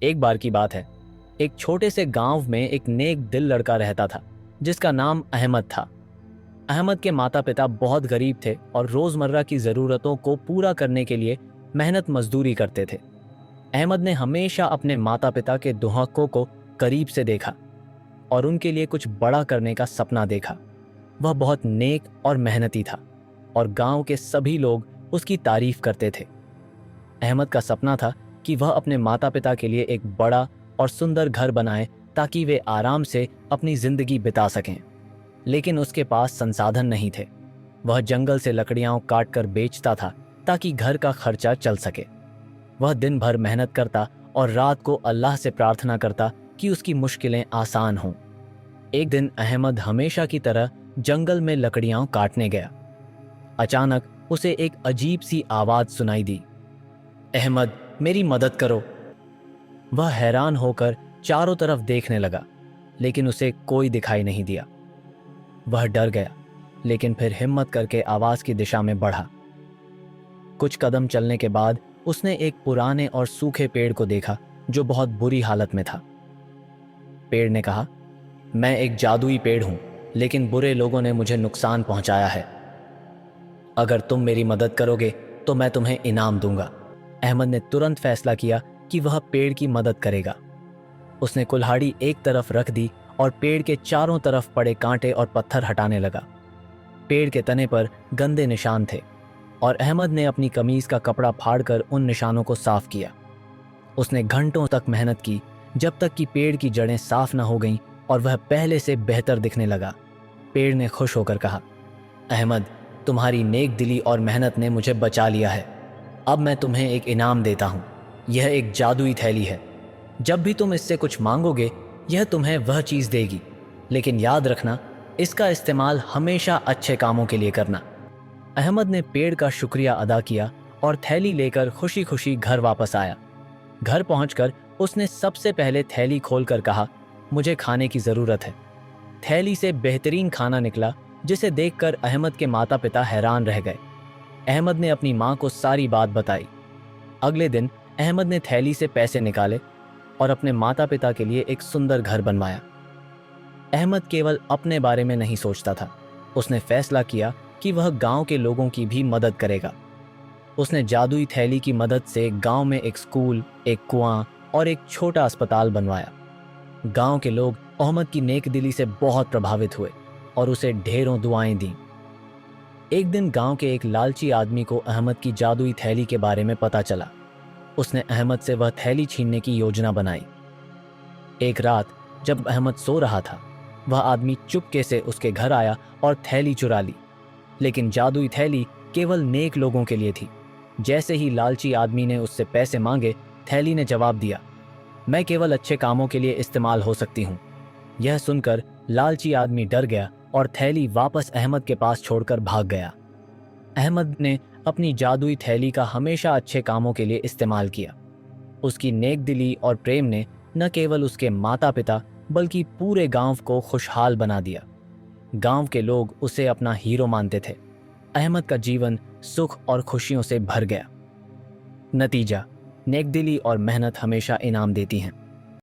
एक बार की बात है, एक छोटे से गांव में एक नेक दिल लड़का रहता था जिसका नाम अहमद था। अहमद के माता पिता बहुत गरीब थे और रोजमर्रा की जरूरतों को पूरा करने के लिए मेहनत मजदूरी करते थे। अहमद ने हमेशा अपने माता पिता के दुहाकों को करीब से देखा और उनके लिए कुछ बड़ा करने का सपना देखा। वह बहुत नेक और मेहनती था और गांव के सभी लोग उसकी तारीफ करते थे। अहमद का सपना था कि वह अपने माता पिता के लिए एक बड़ा और सुंदर घर बनाए ताकि वे आराम से अपनी जिंदगी बिता सकें। लेकिन उसके पास संसाधन नहीं थे। वह जंगल से लकड़ियां काट कर बेचता था ताकि घर का खर्चा चल सके। वह दिन भर मेहनत करता और रात को अल्लाह से प्रार्थना करता कि उसकी मुश्किलें आसान हों। एक दिन अहमद हमेशा की तरह जंगल में लकड़ियां काटने गया। अचानक उसे एक अजीब सी आवाज सुनाई दी, अहमद, मेरी मदद करो। वह हैरान होकर चारों तरफ देखने लगा, लेकिन उसे कोई दिखाई नहीं दिया। वह डर गया, लेकिन फिर हिम्मत करके आवाज की दिशा में बढ़ा। कुछ कदम चलने के बाद उसने एक पुराने और सूखे पेड़ को देखा जो बहुत बुरी हालत में था। पेड़ ने कहा, मैं एक जादुई पेड़ हूं, लेकिन बुरे लोगों ने मुझे नुकसान पहुंचाया है। अगर तुम मेरी मदद करोगे तो मैं तुम्हें इनाम दूंगा। अहमद ने तुरंत फैसला किया कि वह पेड़ की मदद करेगा। उसने कुल्हाड़ी एक तरफ रख दी और पेड़ के चारों तरफ पड़े कांटे और पत्थर हटाने लगा। पेड़ के तने पर गंदे निशान थे और अहमद ने अपनी कमीज का कपड़ा फाड़कर उन निशानों को साफ किया। उसने घंटों तक मेहनत की, जब तक कि पेड़ की जड़ें साफ न हो गईं और वह पहले से बेहतर दिखने लगा। पेड़ ने खुश होकर कहा, अहमद, तुम्हारी नेक दिली और मेहनत ने मुझे बचा लिया है। अब मैं तुम्हें एक इनाम देता हूँ। यह एक जादुई थैली है। जब भी तुम इससे कुछ मांगोगे, यह तुम्हें वह चीज़ देगी। लेकिन याद रखना, इसका इस्तेमाल हमेशा अच्छे कामों के लिए करना। अहमद ने पेड़ का शुक्रिया अदा किया और थैली लेकर खुशी खुशी घर वापस आया। घर पहुंचकर उसने सबसे पहले थैली खोलकर कहा, मुझे खाने की ज़रूरत है। थैली से बेहतरीन खाना निकला, जिसे देखकर अहमद के माता पिता हैरान रह गए। अहमद ने अपनी माँ को सारी बात बताई। अगले दिन अहमद ने थैली से पैसे निकाले और अपने माता पिता के लिए एक सुंदर घर बनवाया। अहमद केवल अपने बारे में नहीं सोचता था। उसने फैसला किया कि वह गांव के लोगों की भी मदद करेगा। उसने जादुई थैली की मदद से गांव में एक स्कूल, एक कुआं और एक छोटा अस्पताल बनवाया। गांव के लोग अहमद की नेकदिली से बहुत प्रभावित हुए और उसे ढेरों दुआएं दी। एक दिन गांव के एक लालची आदमी को अहमद की जादुई थैली के बारे में पता चला। उसने अहमद से वह थैली छीनने की योजना बनाई। एक रात जब अहमद सो रहा था, वह आदमी चुपके से उसके घर आया और थैली चुरा ली। लेकिन जादुई थैली केवल नेक लोगों के लिए थी। जैसे ही लालची आदमी ने उससे पैसे मांगे, थैली ने जवाब दिया, मैं केवल अच्छे कामों के लिए इस्तेमाल हो सकती हूँ। यह सुनकर लालची आदमी डर गया और थैली वापस अहमद के पास छोड़कर भाग गया। अहमद ने अपनी जादुई थैली का हमेशा अच्छे कामों के लिए इस्तेमाल किया। उसकी नेकदिली और प्रेम ने न केवल उसके माता पिता बल्कि पूरे गांव को खुशहाल बना दिया। गांव के लोग उसे अपना हीरो मानते थे। अहमद का जीवन सुख और खुशियों से भर गया। नतीजा, नेकदिली और मेहनत हमेशा इनाम देती हैं।